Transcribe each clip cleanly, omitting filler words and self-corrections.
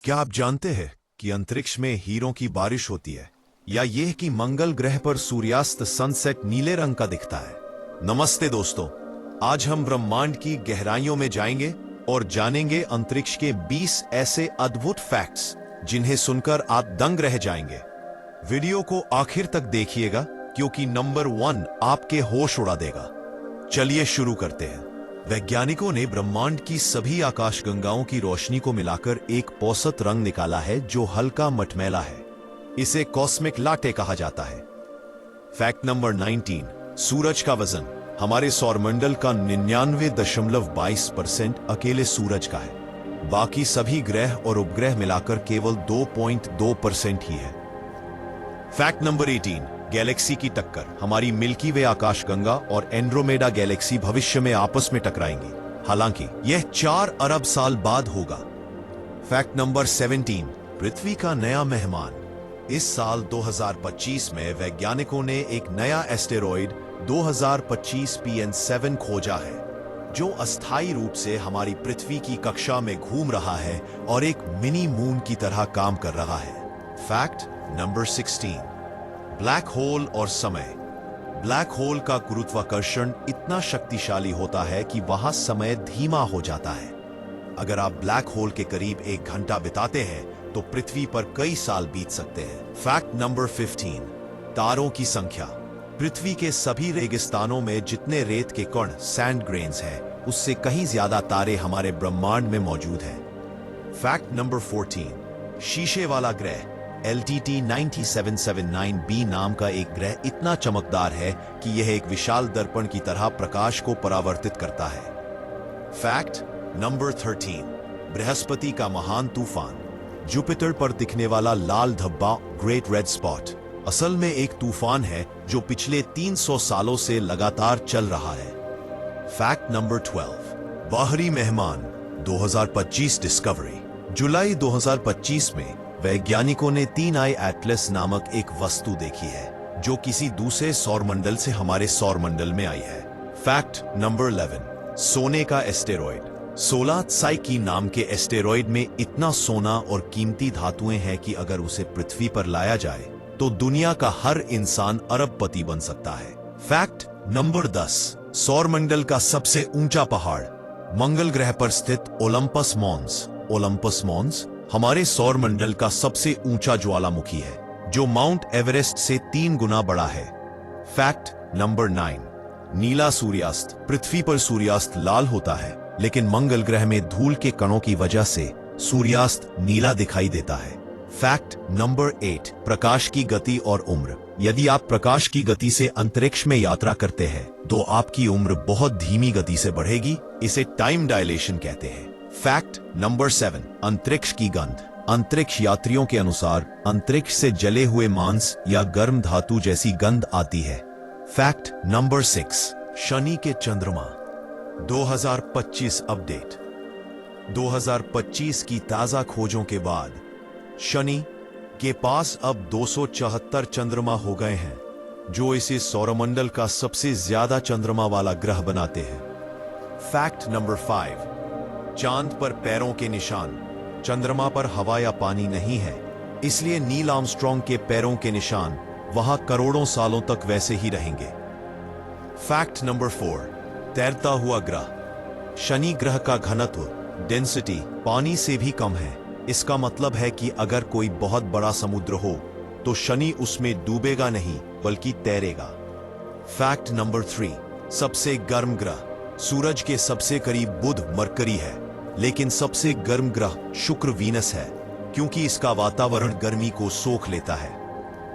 क्या आप जानते हैं कि अंतरिक्ष में हीरों की बारिश होती है, या यह कि मंगल ग्रह पर सूर्यास्त सनसेट नीले रंग का दिखता है। नमस्ते दोस्तों, आज हम ब्रह्मांड की गहराइयों में जाएंगे और जानेंगे अंतरिक्ष के 20 ऐसे अद्भुत फैक्ट्स जिन्हें सुनकर आप दंग रह जाएंगे। वीडियो को आखिर तक देखिएगा क्योंकि नंबर 1 आपके होश उड़ा देगा। चलिए शुरू करते हैं। वैज्ञानिकों ने ब्रह्मांड की सभी आकाशगंगाओं की रोशनी को मिलाकर एक औसत रंग निकाला है जो हल्का मटमैला है। इसे कॉस्मिक लाटे कहा जाता है। फैक्ट नंबर 19, सूरज का वजन हमारे सौरमंडल का 99.22% अकेले सूरज का है। बाकी सभी ग्रह और उपग्रह मिलाकर केवल 2.2% ही है। फैक्ट नंबर 18, गैलेक्सी की टक्कर हमारी मिल्की वे आकाशगंगा और एंड्रोमेडा गैलेक्सी भविष्य में आपस में टकराएंगी, हालांकि यह 4 अरब साल बाद होगा। फैक्ट नंबर 17, पृथ्वी का नया मेहमान। इस साल 2025 में वैज्ञानिकों ने एक नया एस्टेरॉइड 2025 PN7 खोजा है, जो अस्थायी रूप से हमारी पृथ्वी की कक्षा में घूम रहा है और एक मिनी मून की तरह काम कर रहा है। फैक्ट नंबर 16, ब्लैक होल और समय। ब्लैक होल का गुरुत्वाकर्षण इतना शक्तिशाली होता है कि वहां समय धीमा हो जाता है। अगर आप ब्लैक होल के करीब 1 घंटा बिताते हैं तो पृथ्वी पर कई साल बीत सकते हैं। फैक्ट नंबर 15, तारों की संख्या। पृथ्वी के सभी रेगिस्तानों में जितने रेत के कण सैंड ग्रेन्स हैं, उससे कहीं ज्यादा तारे हमारे ब्रह्मांड में मौजूद हैं। फैक्ट नंबर 14, शीशे वाला ग्रह LTT 9779b नाम का एक ग्रह इतना चमकदार है कि यह एक विशाल दर्पण की तरह प्रकाश को परावर्तित करता है। फैक्ट नंबर 13, बृहस्पति का महान तूफान। जुपिटर पर दिखने वाला लाल धब्बा ग्रेट रेड स्पॉट असल में एक तूफान है जो पिछले 300 सालों से लगातार चल रहा है। फैक्ट नंबर 12, बाहरी मेहमान 2025 डिस्कवरी। जुलाई 2025 में वैज्ञानिकों ने 3 आई एटलस नामक एक वस्तु देखी है जो किसी दूसरे सौरमंडल से हमारे सौरमंडल में आई है। फैक्ट नंबर 11, सोने का एस्टेरॉइड। 16 साइकी नाम के एस्टेरॉइड में इतना सोना और कीमती धातुएं हैं कि अगर उसे पृथ्वी पर लाया जाए तो दुनिया का हर इंसान अरबपति बन सकता है। फैक्ट नंबर 10, सौरमंडल का सबसे ऊंचा पहाड़ मंगल ग्रह पर स्थित ओलंपस मॉन्स। ओलंपस मॉन्स हमारे सौरमंडल का सबसे ऊंचा ज्वालामुखी है जो माउंट एवरेस्ट से 3 गुना बड़ा है। फैक्ट नंबर 9, नीला सूर्यास्त। पृथ्वी पर सूर्यास्त लाल होता है, लेकिन मंगल ग्रह में धूल के कणों की वजह से सूर्यास्त नीला दिखाई देता है। फैक्ट नंबर 8, प्रकाश की गति और उम्र। यदि आप प्रकाश की गति से अंतरिक्ष में यात्रा करते हैं तो आपकी उम्र बहुत धीमी गति से बढ़ेगी। इसे टाइम डायलेशन कहते हैं। फैक्ट नंबर 7, अंतरिक्ष की गंध। अंतरिक्ष यात्रियों के अनुसार अंतरिक्ष से जले हुए मांस या गर्म धातु जैसी गंध आती है। फैक्ट नंबर 6, शनि के चंद्रमा। 2025 अपडेट। 2025 की ताजा खोजों के बाद शनि के पास अब 274 चंद्रमा हो गए हैं, जो इसे सौरमंडल का सबसे ज्यादा चंद्रमा वाला ग्रह बनाते हैं। फैक्ट नंबर 5, चांद पर पैरों के निशान। चंद्रमा पर हवा या पानी नहीं है, इसलिए नील आर्मस्ट्रॉन्ग के पैरों के निशान वहां करोड़ों सालों तक वैसे ही रहेंगे। फैक्ट नंबर 4, तैरता हुआ ग्रह। शनि ग्रह का घनत्व डेंसिटी पानी से भी कम है। इसका मतलब है कि अगर कोई बहुत बड़ा समुद्र हो तो शनि उसमें डूबेगा नहीं बल्कि तैरेगा। फैक्ट नंबर 3, सबसे गर्म ग्रह। सूरज के सबसे करीब बुध मरकरी है, लेकिन सबसे गर्म ग्रह शुक्र वीनस है, क्योंकि इसका वातावरण गर्मी को सोख लेता है।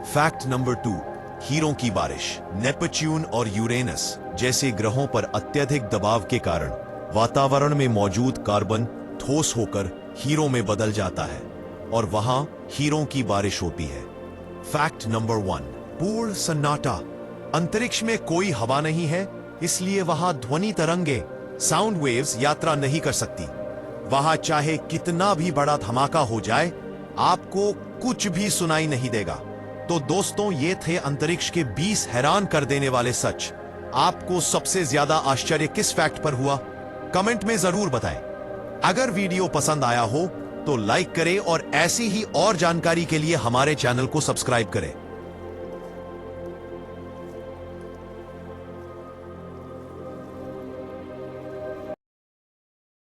फैक्ट नंबर 2, हीरों की बारिश। नेपच्यून और यूरेनस जैसे ग्रहों पर अत्यधिक दबाव के कारण वातावरण में मौजूद कार्बन ठोस होकर हीरों में बदल जाता है और वहां हीरों की बारिश होती है। फैक्ट नंबर 1, पूर्ण सन्नाटा। अंतरिक्ष में कोई हवा नहीं है, इसलिए वहां ध्वनि तरंगे साउंड वेव्स यात्रा नहीं कर सकती। वहां चाहे कितना भी बड़ा धमाका हो जाए, आपको कुछ भी सुनाई नहीं देगा। तो दोस्तों, ये थे अंतरिक्ष के 20 हैरान कर देने वाले सच। आपको सबसे ज्यादा आश्चर्य किस फैक्ट पर हुआ? कमेंट में जरूर बताएं। अगर वीडियो पसंद आया हो तो लाइक करें और ऐसी ही और जानकारी के लिए हमारे चैनल को सब्सक्राइब करें।